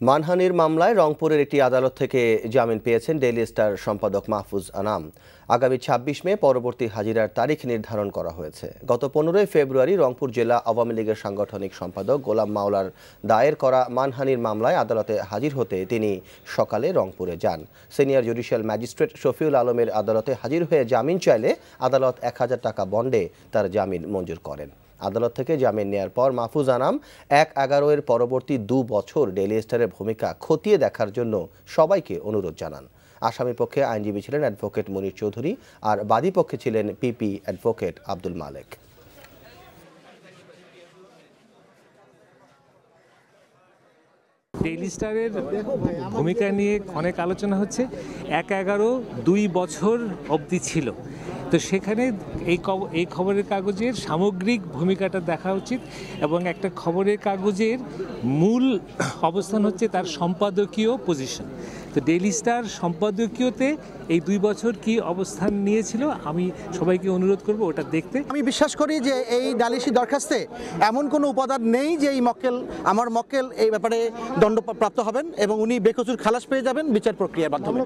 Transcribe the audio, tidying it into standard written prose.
মানহানির মামলায় রংপুরের একটি আদালত থেকে জামিন পেয়েছেন ডেইলি স্টার সম্পাদক মাহফুজ আনাম। আগামী ২৬ মে পরবর্তী হাজিরার তারিখ নির্ধারণ করা হয়েছে। গত ১৫ ফেব্রুয়ারি রংপুর জেলা আওয়ামী লীগের সাংগঠনিক সম্পাদক গোলাম মাওলার দায়ের করা মানহানির মামলায় আদালতে হাজির হতে তিনি সকালে রংপুরে যান। সিনিয়র জুডিশিয়াল ম্যাজিস্ট্রেট শফিউল আলমের আদালতে হাজির হয়ে জামিন চাইলে আদালত ১,০০০ টাকা বন্ডে তার জামিন মঞ্জুর করেন। আদালত থেকে জামিন নেয়ার পর মাহফুজ আনাম ১/১১ পরবর্তী ২ বছর ডেইলি স্টারের ভূমিকা খতিয়ে দেখার জন্য সবাইকে অনুরোধ জানান। আসামি পক্ষে আইনজীবী ছিলেন অ্যাডভোকেট মনির চৌধুরী আর বাদী পক্ষে ছিলেন পিপি অ্যাডভোকেট আব্দুল মালেক। ডেইলি স্টারের ভূমিকা নিয়ে অনেক আলোচনা হচ্ছে। ১/১১ বছর অবধি ছিল, তো সেখানে এই খবরের কাগজের সামগ্রিক ভূমিকাটা দেখা উচিত এবং একটা খবরের কাগজের মূল অবস্থান হচ্ছে তার সম্পাদকীয় পজিশন। তো ডেইলি স্টার সম্পাদকীয়তে এই 2 বছর কি অবস্থান নিয়েছিল, আমি সবাইকে অনুরোধ করব ওটা দেখতে। আমি বিশ্বাস করি যে এই নালিশি দরখাস্তে এমন কোনো উপাদান নেই যে আমার মক্কেল এই ব্যাপারে দণ্ডপ্রাপ্ত হবেন এবং উনি বেকসুর খালাস পেয়ে যাবেন বিচার প্রক্রিয়ার মাধ্যমে।